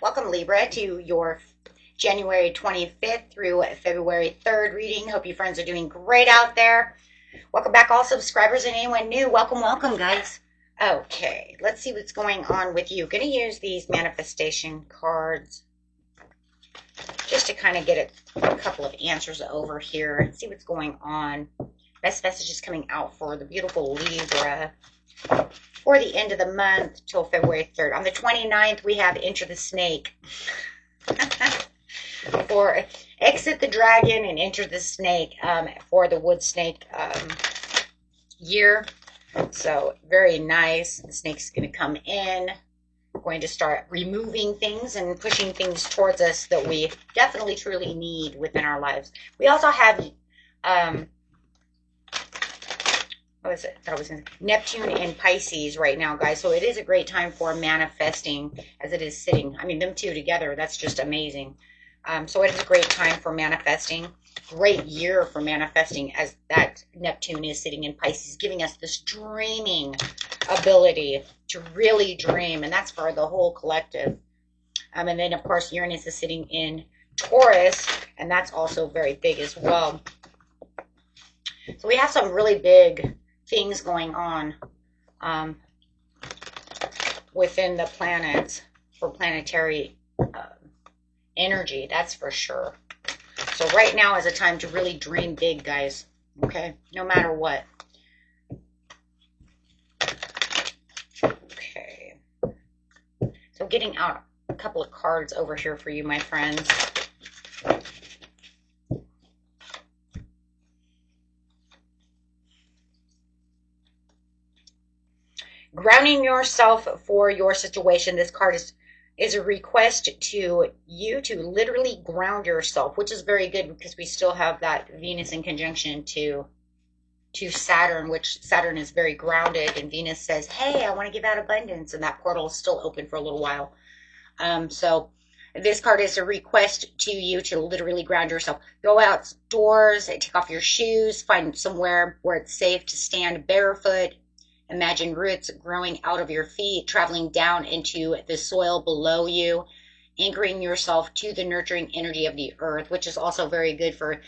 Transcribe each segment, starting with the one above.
Welcome, Libra, to your January 25th through February 3rd reading. Hope you friends are doing great out there. Welcome back, all subscribers and anyone new. Welcome, welcome, guys. Okay, let's see what's going on with you. Going to use these manifestation cards just to kind of get a couple of answers over here and see what's going on. Best messages coming out for the beautiful Libra for the end of the month till February 3rd. On the 29th, we have Enter the Snake. For Exit the Dragon and Enter the Snake for the Wood Snake year. So very nice. The snake's going to come in. We're going to start removing things and pushing things towards us that we definitely truly need within our lives. We also have what is it? I was going to say Neptune and Pisces right now, guys. So it is a great time for manifesting as it is sitting. I mean, them two together, that's just amazing. So it is a great time for manifesting. Great year for manifesting as that Neptune is sitting in Pisces, giving us this dreaming ability to really dream. And that's for the whole collective. And then, of course, Uranus is sitting in Taurus, and that's also very big as well. So we have some really big things going on within the planets for planetary energy, that's for sure. So right now is a time to really dream big, guys. Okay, no matter what. Okay, so getting out a couple of cards over here for you, my friends. Grounding yourself for your situation. This card is a request to you to literally ground yourself, which is very good because we still have that Venus in conjunction to Saturn, which Saturn is very grounded, and Venus says, hey, I want to give out abundance, and that portal is still open for a little while. So this card is a request to you to literally ground yourself. Go outdoors, take off your shoes, find somewhere where it's safe to stand barefoot. Imagine roots growing out of your feet, traveling down into the soil below you, anchoring yourself to the nurturing energy of the earth, which is also very good for,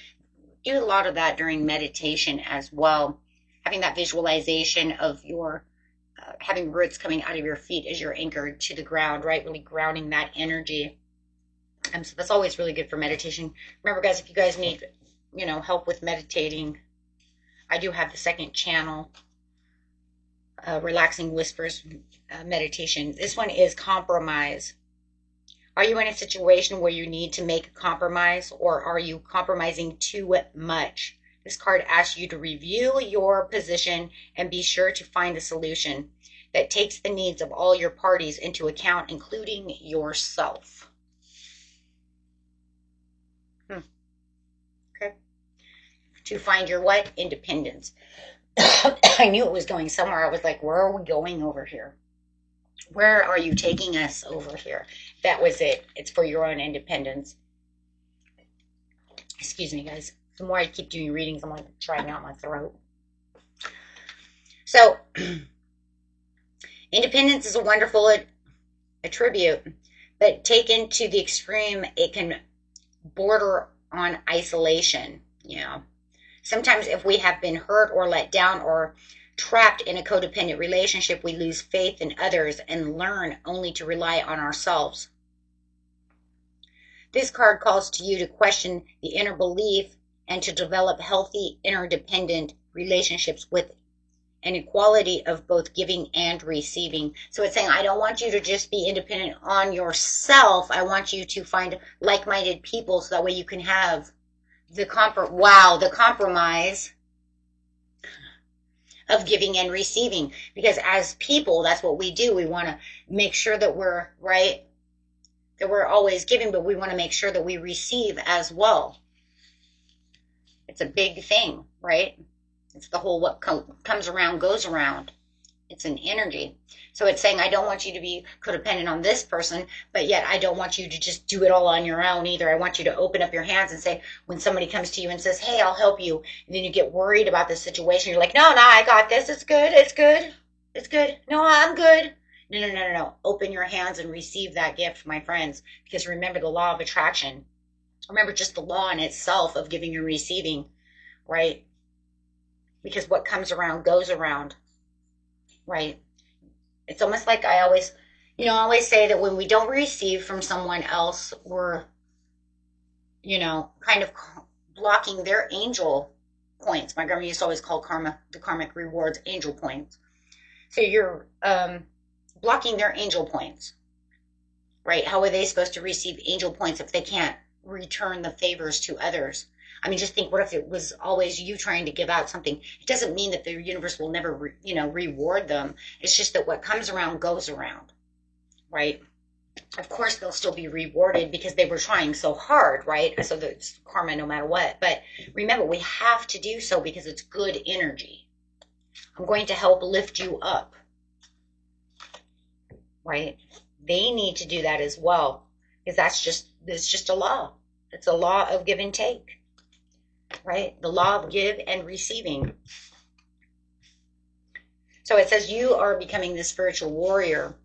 do a lot of that during meditation as well. Having that visualization of your, having roots coming out of your feet as you're anchored to the ground, right? Really grounding that energy. So that's always really good for meditation. Remember, guys, if you guys need, help with meditating, I do have the second channel. Relaxing Whispers meditation. This one is compromise. Are you in a situation where you need to make a compromise, or are you compromising too much? This card asks you to review your position and be sure to find a solution that takes the needs of all your parties into account, including yourself. Okay. To find your what? Independence. I knew it was going somewhere. I was like, where are we going over here? Where are you taking us over here? That was it. It's for your own independence. Excuse me, guys. The more I keep doing readings, I'm like trying out my throat. So, independence is a wonderful attribute, but taken to the extreme, it can border on isolation, Sometimes if we have been hurt or let down or trapped in a codependent relationship, we lose faith in others and learn only to rely on ourselves. This card calls to you to question the inner belief and to develop healthy, interdependent relationships with an equality of both giving and receiving. So it's saying, I don't want you to just be independent on yourself. I want you to find like-minded people so that way you can have the compromise of giving and receiving. Because as people, that's what we do. We want to make sure that we're right, that we're always giving, but we want to make sure that we receive as well. It's a big thing, right? It's the whole what comes around goes around. It's an energy. So it's saying, I don't want you to be codependent on this person, but yet I don't want you to just do it all on your own either. I want you to open up your hands and say, when somebody comes to you and says, hey, I'll help you, and then you get worried about the situation, you're like, no, I got this. It's good. It's good. It's good. No, I'm good. No, no, no, no, no. Open your hands and receive that gift, my friends. Because remember the law of attraction. Remember just the law in itself of giving and receiving, right? Because what comes around goes around, right? It's almost like I always say that when we don't receive from someone else, we're, kind of blocking their angel points. My grandma used to always call the karmic rewards angel points. So you're blocking their angel points, right? How are they supposed to receive angel points if they can't return the favors to others? I mean, just think, what if it was always you trying to give out something? It doesn't mean that the universe will never, reward them. It's just that what comes around goes around, right? Of course, they'll still be rewarded because they were trying so hard, right? So that's karma no matter what. But remember, we have to do so because it's good energy. I'm going to help lift you up, right? They need to do that as well because it's just a law. It's a law of give and take, right? The law of give and receiving. So it says you are becoming the spiritual warrior.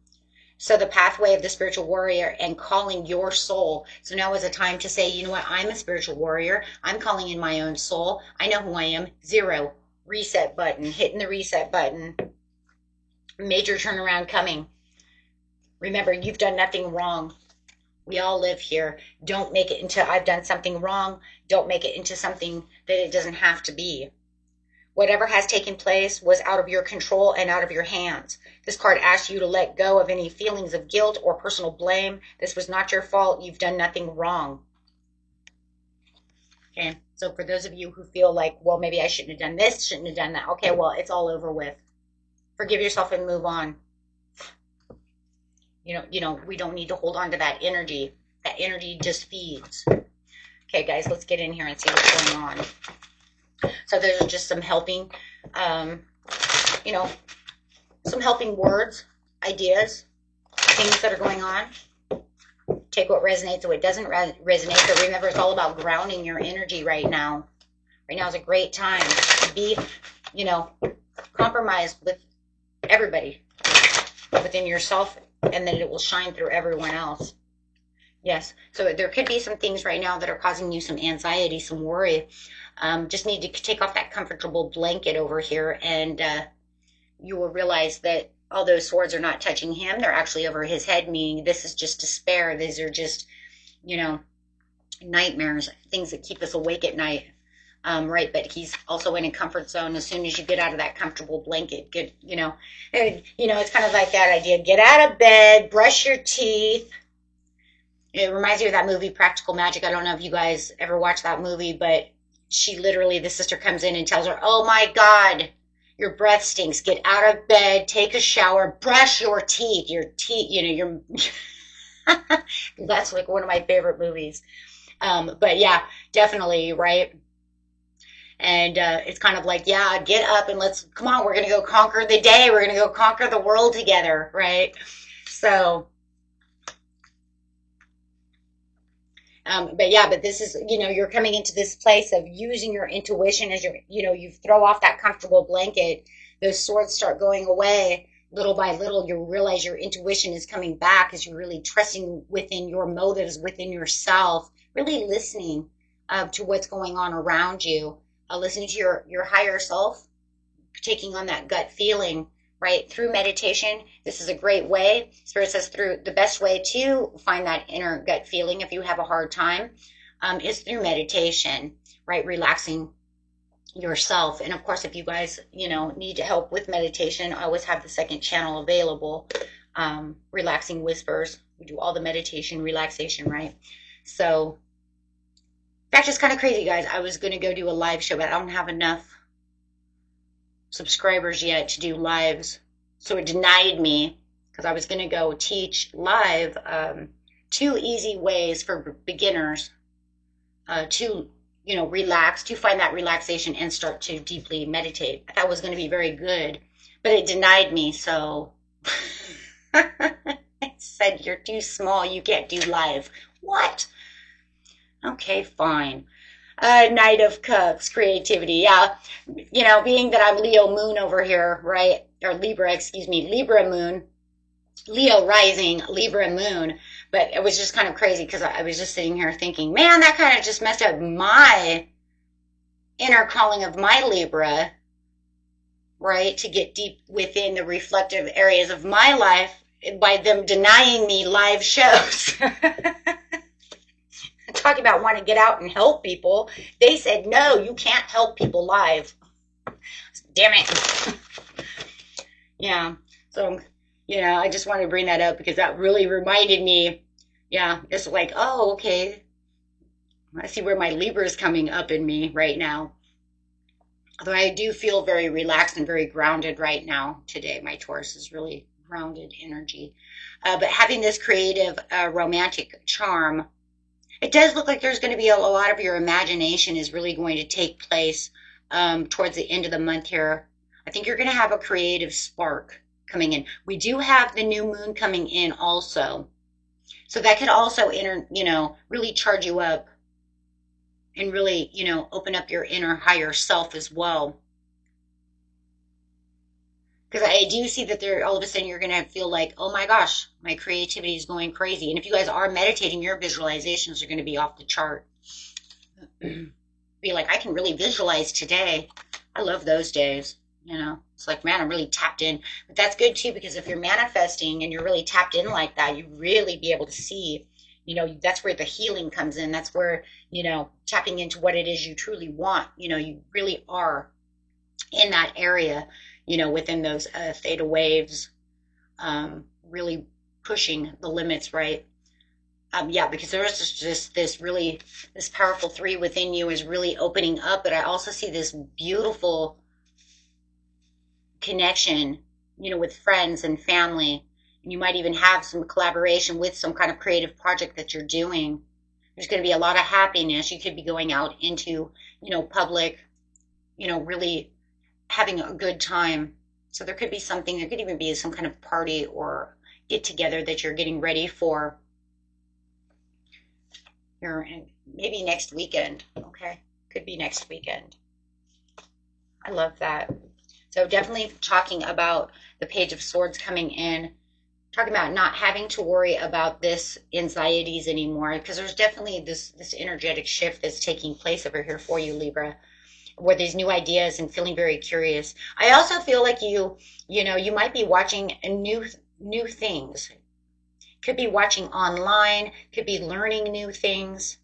So the pathway of the spiritual warrior and calling your soul. So now is a time to say, you know what? I'm a spiritual warrior. I'm calling in my own soul. I know who I am. 0. Reset button. Hitting the reset button. Major turnaround coming. Remember, you've done nothing wrong. We all live here. Don't make it into I've done something wrong. Don't make it into something that it doesn't have to be. Whatever has taken place was out of your control and out of your hands. This card asks you to let go of any feelings of guilt or personal blame. This was not your fault. You've done nothing wrong. Okay, so for those of you who feel like, well, maybe I shouldn't have done this, shouldn't have done that. Okay, well, it's all over with. Forgive yourself and move on. We don't need to hold on to that energy. That energy just feeds. Okay, guys, let's get in here and see what's going on. So there's just some helping, some helping words, ideas, things that are going on. Take what resonates, what doesn't resonate. But remember, it's all about grounding your energy right now. Right now is a great time to be, compromised with everybody within yourself, and then it will shine through everyone else. Yes. So there could be some things right now that are causing you some anxiety, some worry. Just need to take off that comfortable blanket over here, and you will realize that all those swords are not touching him. They're actually over his head, meaning this is just despair. These are just, nightmares, things that keep us awake at night. Right, but he's also in a comfort zone. As soon as you get out of that comfortable blanket, it's kind of like that idea. Get out of bed, brush your teeth. It reminds me of that movie, Practical Magic. I don't know if you guys ever watched that movie, but the sister comes in and tells her, oh my God, your breath stinks. Get out of bed, take a shower, brush your teeth. That's like one of my favorite movies. But yeah, definitely, right? And it's kind of like, yeah, get up and come on, we're going to go conquer the day. We're going to go conquer the world together, right? So, but this is, you're coming into this place of using your intuition as you throw off that comfortable blanket. Those swords start going away little by little. You realize your intuition is coming back as you're really trusting within your motives, within yourself, really listening to what's going on around you. Listening to your higher self, taking on that gut feeling, right? Through meditation, this is a great way. Spirit says the best way to find that inner gut feeling if you have a hard time is through meditation, right? Relaxing yourself. And of course, if you guys, need help with meditation, I always have the second channel available, Relaxing Whispers. We do all the meditation, relaxation, right? So, that's just kind of crazy, guys. I was going to go do a live show, but I don't have enough subscribers yet to do lives. So it denied me because I was going to go teach live 2 easy ways for beginners to, relax, to find that relaxation and start to deeply meditate. I thought it was going to be very good, but it denied me. So it said, you're too small. You can't do live. What? Okay, fine. Knight of Cups, creativity. Yeah, being that I'm Leo moon over here, right? Or Libra, excuse me, Libra moon. Leo rising, Libra moon. But it was just kind of crazy because I was just sitting here thinking, man, that kind of just messed up my inner calling of my Libra, right? To get deep within the reflective areas of my life by them denying me live shows. Talking about wanting to get out and help people. They said, no, you can't help people live. Damn it. Yeah. So, I just wanted to bring that up because that really reminded me. Yeah, it's like, oh, okay. I see where my Libra is coming up in me right now. Although I do feel very relaxed and very grounded right now today. My Taurus is really grounded energy. But having this creative, romantic charm, it does look like there's going to be a lot of your imagination is really going to take place towards the end of the month here. I think you're going to have a creative spark coming in. We do have the new moon coming in also. So that could also really charge you up and really, open up your inner higher self as well. Because I do see that there, all of a sudden, you're going to feel like, oh my gosh, my creativity is going crazy. And if you guys are meditating, your visualizations are going to be off the chart. Be like, I can really visualize today. I love those days. It's like, man, I'm really tapped in. But that's good too, because if you're manifesting and you're really tapped in like that, you really be able to see, that's where the healing comes in. That's where, tapping into what it is you truly want. You really are in that area, within those theta waves, really pushing the limits, right? Yeah, because there is just this powerful 3 within you is really opening up. But I also see this beautiful connection, with friends and family. And you might even have some collaboration with some kind of creative project that you're doing. There's going to be a lot of happiness. You could be going out into, public, really having a good time. So there could even be some kind of party or get together that you're getting ready for. Maybe next weekend. Okay. Could be next weekend. I love that. So definitely talking about the Page of Swords coming in, talking about not having to worry about this anxieties anymore, because there's definitely this energetic shift that's taking place over here for you, Libra, where these new ideas and feeling very curious. I also feel like you might be watching new things. Could be watching online, could be learning new things.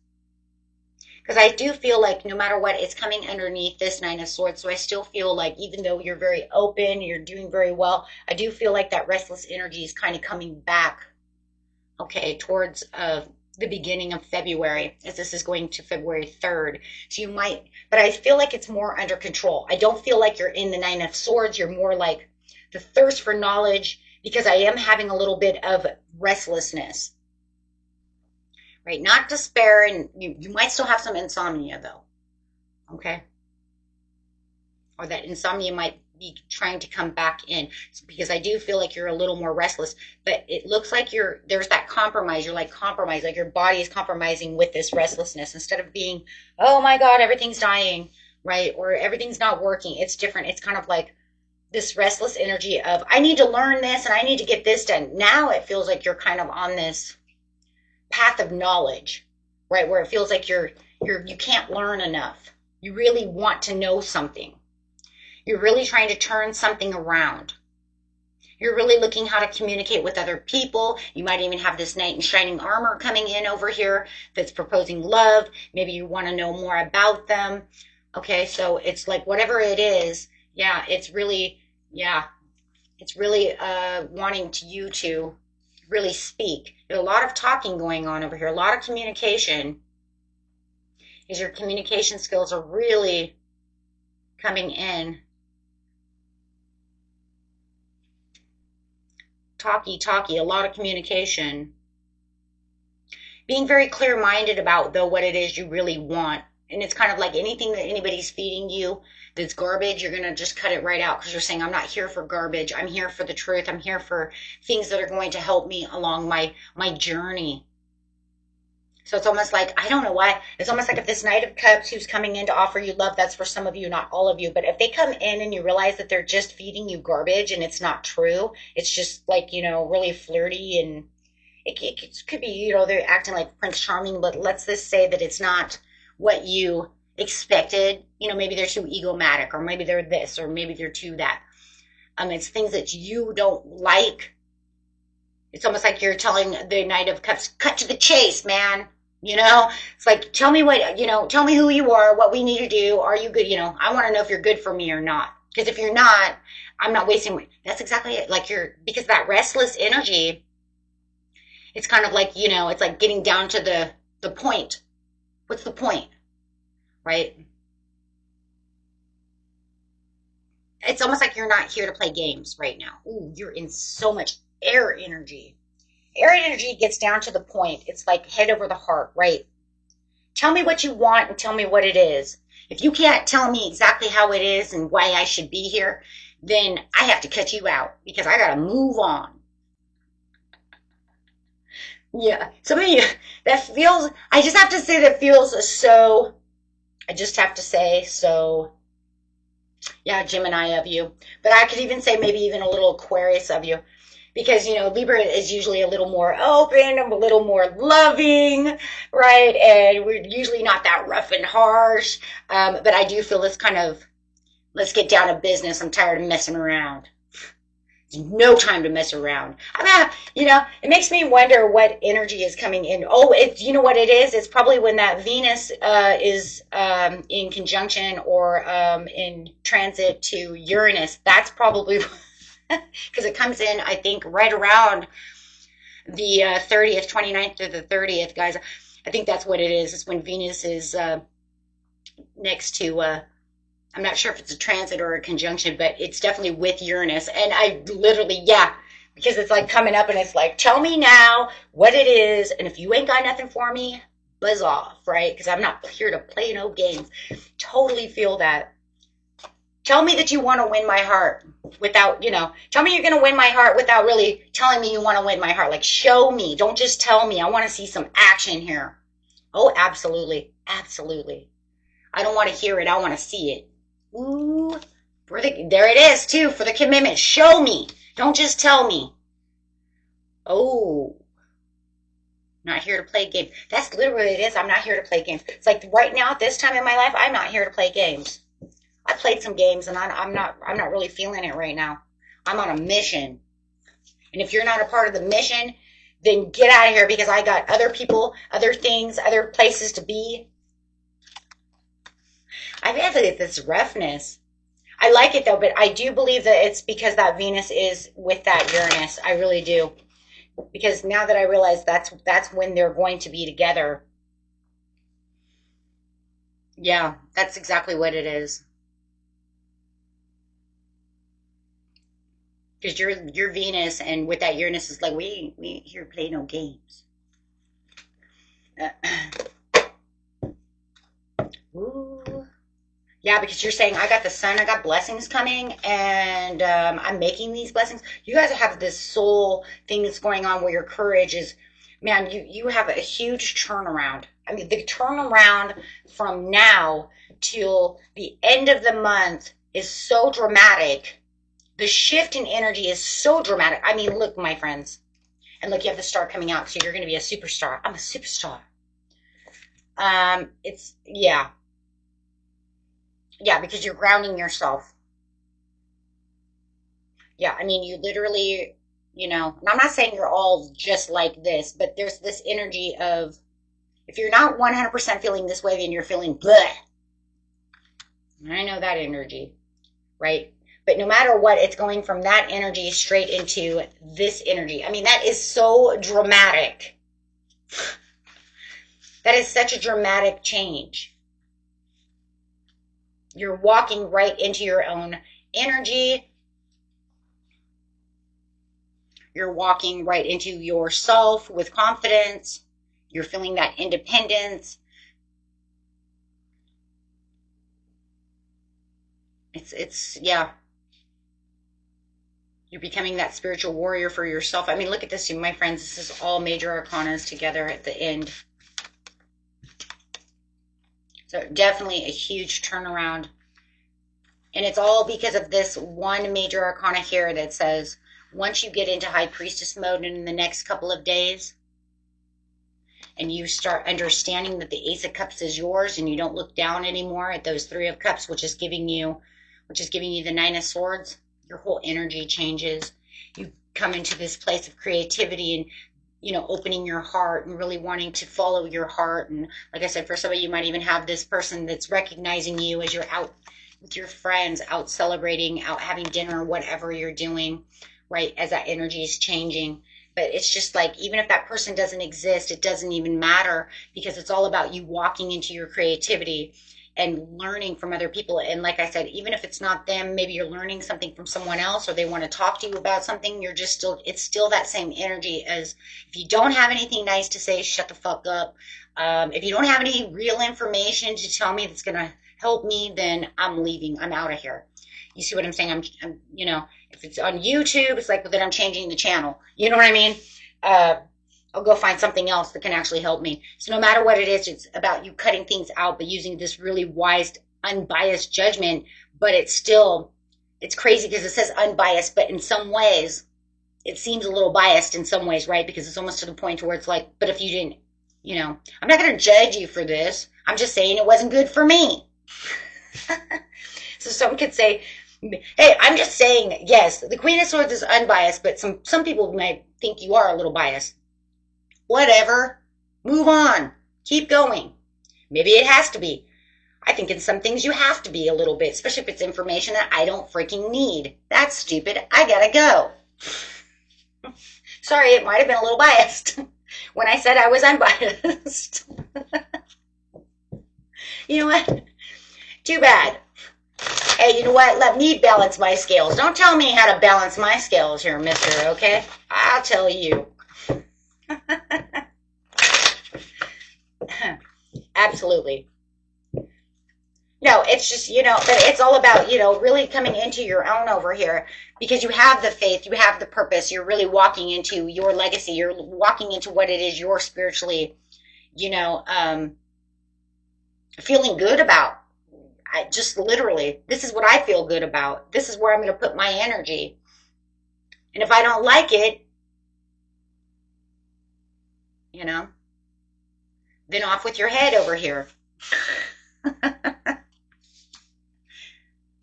Because I do feel like no matter what, it's coming underneath this 9 of Swords. So I still feel like even though you're very open, you're doing very well, I do feel like that restless energy is kind of coming back, okay, towards the beginning of February, as this is going to February 3rd. So you might, but I feel like it's more under control. I don't feel like you're in the 9 of Swords. You're more like the thirst for knowledge, because I am having a little bit of restlessness. Right? Not despair, and you might still have some insomnia though. Okay? Or that insomnia might be trying to come back in, because I do feel like you're a little more restless, but it looks like there's that compromise. You're like compromised, like your body is compromising with this restlessness instead of being, oh my God, everything's dying, right? Or everything's not working. It's different. It's kind of like this restless energy of, I need to learn this and I need to get this done. Now it feels like you're kind of on this path of knowledge, right? Where it feels like you can't learn enough. You really want to know something. You're really trying to turn something around. You're really looking how to communicate with other people. You might even have this knight in shining armor coming in over here that's proposing love. Maybe you want to know more about them. Okay, so it's like whatever it is, it's really wanting you to really speak. There's a lot of talking going on over here, a lot of communication, because your communication skills are really coming in. Talky, a lot of communication. Being very clear-minded about, though, what it is you really want. And it's kind of like anything that anybody's feeding you that's garbage, you're going to just cut it right out, because you're saying, I'm not here for garbage. I'm here for the truth. I'm here for things that are going to help me along my journey. So it's almost like, I don't know why. It's almost like if this Knight of Cups who's coming in to offer you love, that's for some of you, not all of you. But if they come in and you realize that they're just feeding you garbage and it's not true, it's just like, really flirty and it could be, they're acting like Prince Charming, but let's just say that it's not what you expected. Maybe they're too egomatic, or maybe they're this, or maybe they're too that. It's things that you don't like. It's almost like you're telling the Knight of Cups, cut to the chase, man. It's like, tell me tell me who you are, what we need to do. Are you good? I want to know if you're good for me or not. Because if you're not, I'm not wasting. That's exactly it. Like because that restless energy, it's kind of like, it's like getting down to the point. What's the point? Right? It's almost like you're not here to play games right now. Ooh, you're in so much air energy. Air energy gets down to the point. It's like head over the heart, right? Tell me what you want and tell me what it is. If you can't tell me exactly how it is and why I should be here, then I have to cut you out because I got to move on. Yeah. Some of you, I just have to say that feels so, I just have to say so, yeah, Gemini of you. But I could even say maybe even a little Aquarius of you. Because, Libra is usually a little more open, a little more loving, right? And we're usually not that rough and harsh. But I do feel this kind of, let's get down to business. I'm tired of messing around. There's no time to mess around. It makes me wonder what energy is coming in. Oh, you know what it is? It's probably when that Venus is in conjunction or in transit to Uranus. That's probably because it comes in, I think, right around the 30th, 29th to the 30th, guys. I think that's what it is. It's when Venus is next to, I'm not sure if it's a transit or a conjunction, but it's definitely with Uranus. And I literally, yeah, because it's like coming up and it's like, tell me now what it is. And if you ain't got nothing for me, buzz off, right? Because I'm not here to play no games. Totally feel that. Tell me that you want to win my heart without, tell me you're going to win my heart without really telling me you want to win my heart. Like, show me. Don't just tell me. I want to see some action here. Oh, absolutely. Absolutely. I don't want to hear it. I want to see it. Ooh, there it is, too, for the commitment. Show me. Don't just tell me. Oh, not here to play games. That's literally what it is. I'm not here to play games. It's like right now at this time in my life, I'm not here to play games. I played some games and I'm not really feeling it right now. I'm on a mission. And if you're not a part of the mission, then get out of here because I got other people, other things, other places to be. I've had this roughness. I like it though, but I do believe that it's because that Venus is with that Uranus. I really do. Because now that I realize that's when they're going to be together. Yeah, that's exactly what it is. Because you're Venus, and with that Uranus, is like we ain't here to play no games. Ooh. Yeah, because you're saying I got the sun, I got blessings coming, and I'm making these blessings. You guys have this soul thing that's going on where your courage is, man. You have a huge turnaround. I mean, the turnaround from now till the end of the month is so dramatic. The shift in energy is so dramatic. I mean, look, my friends. And look, you have the star coming out, so you're going to be a superstar. I'm a superstar. Yeah. Yeah, because you're grounding yourself. Yeah, I mean, you literally, and I'm not saying you're all just like this, but there's this energy of, if you're not 100% feeling this way, then you're feeling bleh. I know that energy, right? But no matter what, it's going from that energy straight into this energy. I mean, that is so dramatic. That is such a dramatic change. You're walking right into your own energy. You're walking right into yourself with confidence. You're feeling that independence. Yeah. You're becoming that spiritual warrior for yourself. I mean, look at this, my friends. This is all major arcanas together at the end. So definitely a huge turnaround. And it's all because of this one major arcana here that says once you get into high priestess mode in the next couple of days and you start understanding that the Ace of Cups is yours and you don't look down anymore at those Three of Cups, which is giving you the Nine of Swords, your whole energy changes. You come into this place of creativity and opening your heart and really wanting to follow your heart. And like I said, for some of you might even have this person that's recognizing you as you're out with your friends, out celebrating, out having dinner, whatever you're doing, right? As that energy is changing. But it's just like, even if that person doesn't exist, it doesn't even matter, because it's all about you walking into your creativity and learning from other people. And like I said, even if it's not them, maybe you're learning something from someone else, or they want to talk to you about something. It's still that same energy as, if you don't have anything nice to say, shut the fuck up. If you don't have any real information to tell me that's going to help me, then I'm leaving. I'm out of here. You see what I'm saying? I'm if it's on YouTube, it's like, well, then I'm changing the channel. You know what I mean? I'll go find something else that can actually help me. So no matter what it is, it's about you cutting things out, but using this really wise, unbiased judgment. But it's crazy because it says unbiased, but in some ways, it seems a little biased in some ways, right? Because it's almost to the point where it's like, but if you didn't, I'm not going to judge you for this. I'm just saying it wasn't good for me. So someone could say, hey, I'm just saying, yes, the Queen of Swords is unbiased, but some people might think you are a little biased. Whatever. Move on. Keep going. Maybe it has to be. I think in some things you have to be a little bit, especially if it's information that I don't freaking need. That's stupid. I gotta go. Sorry, it might have been a little biased when I said I was unbiased. You know what? Too bad. Hey, you know what? Let me balance my scales. Don't tell me how to balance my scales here, mister, okay? I'll tell you. Absolutely. No, it's just, but it's all about, really coming into your own over here, because you have the faith, you have the purpose, you're really walking into your legacy, you're walking into what it is you're spiritually, feeling good about. I just literally, this is what I feel good about. This is where I'm going to put my energy. And if I don't like it, then off with your head over here.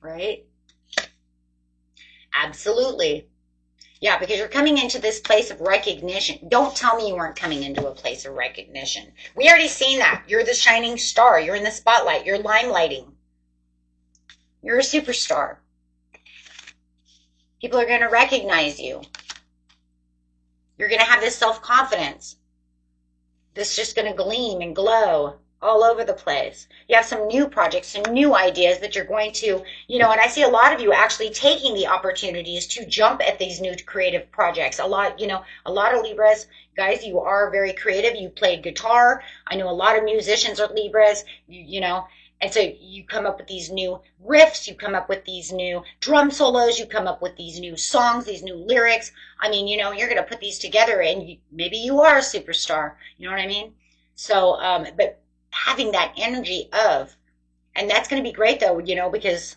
Right? Absolutely. Yeah, because you're coming into this place of recognition. Don't tell me you weren't coming into a place of recognition. We already seen that. You're the shining star. You're in the spotlight. You're limelighting. You're a superstar. People are going to recognize you. You're going to have this self-confidence. This just going to gleam and glow all over the place. You have some new projects, some new ideas that you're going to, and I see a lot of you actually taking the opportunities to jump at these new creative projects. A lot of Libras, guys, you are very creative. You play guitar. I know a lot of musicians are Libras, and so you come up with these new riffs, you come up with these new drum solos, you come up with these new songs, these new lyrics. I mean, you're going to put these together and maybe you are a superstar. You know what I mean? So, but having that energy of, and that's going to be great though, because,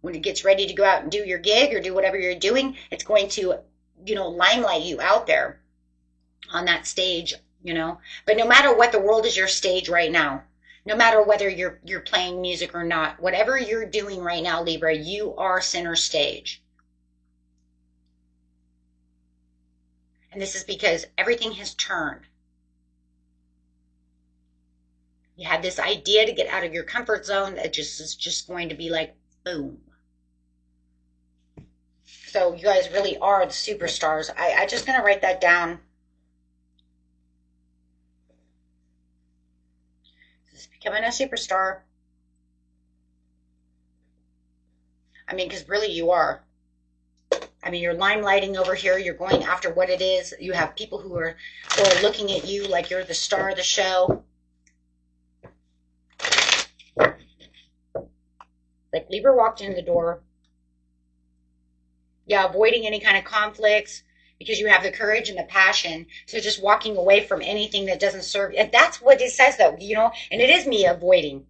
when it gets ready to go out and do your gig or do whatever you're doing, it's going to, limelight you out there on that stage, But no matter what, the world is your stage right now. No matter whether you're playing music or not, whatever you're doing right now, Libra, you are center stage. And this is because everything has turned. You had this idea to get out of your comfort zone that is just going to be like, boom. So you guys really are the superstars. I just going to write that down. Becoming a superstar. I mean, because really you are. I mean, you're limelighting over here. You're going after what it is. You have people who are looking at you like you're the star of the show. Like Libra walked in the door. Yeah, avoiding any kind of conflicts. because you have the courage and the passion. So just walking away from anything that doesn't serve. And that's what it says, though, you know, and it is me avoiding,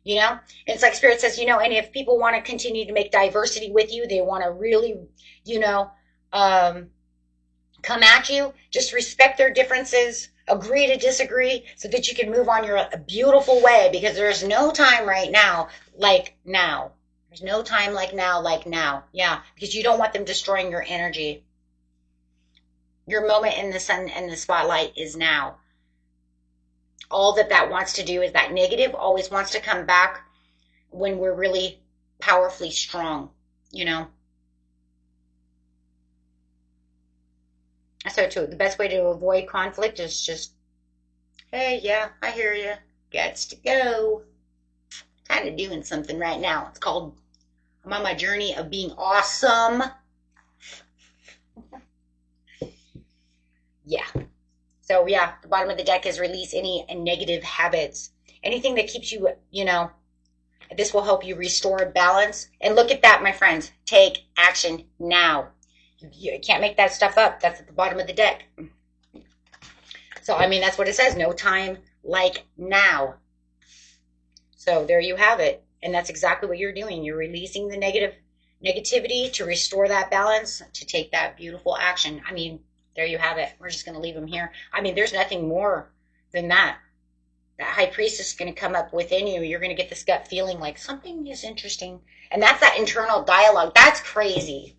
you know, it's like Spirit says, you know, and if people want to continue to make diversity with you, they want to really, you know, come at you, just respect their differences, agree to disagree so that you can move on your beautiful way, because there's no time right now like now. There's no time like now, like now. Yeah, because you don't want them destroying your energy. Your moment in the sun and the spotlight is now. All that wants to do is that negative always wants to come back when we're really powerfully strong, you know. So too, the best way to avoid conflict is just, hey, yeah, I hear you. Gets to go. Kind of doing something right now. It's called, I'm on my journey of being awesome. Yeah. So yeah, the bottom of the deck is release any negative habits. Anything that keeps you, you know, this will help you restore balance. And look at that, my friends. Take action now. You can't make that stuff up. That's at the bottom of the deck. So, I mean, that's what it says. No time like now. So there you have it. And that's exactly what you're doing. You're releasing the negativity to restore that balance, to take that beautiful action. I mean, there you have it. We're just going to leave them here. I mean, there's nothing more than that. That high priestess is going to come up within you. You're going to get this gut feeling like something is interesting. And that's that internal dialogue. That's crazy.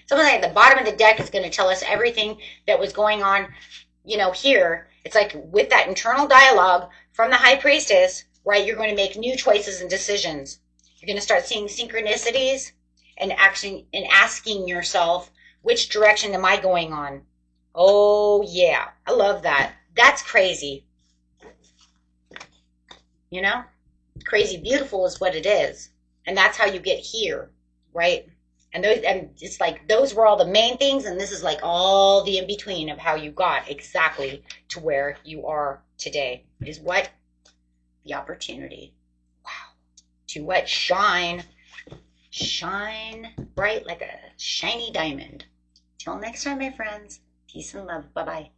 Something like the bottom of the deck is going to tell us everything that was going on, you know, here. It's like with that internal dialogue from the high priestess, right? You're going to make new choices and decisions. You're going to start seeing synchronicities and asking yourself, which direction am I going on? Oh, yeah. I love that. That's crazy. You know? Crazy beautiful is what it is. And that's how you get here, right? And it's like those were all the main things, and this is like all the in between of how you got exactly to where you are today. Is what? The opportunity. Wow. To what? Shine. Shine bright like a shiny diamond. Till next time, my friends. Peace and love. Bye-bye.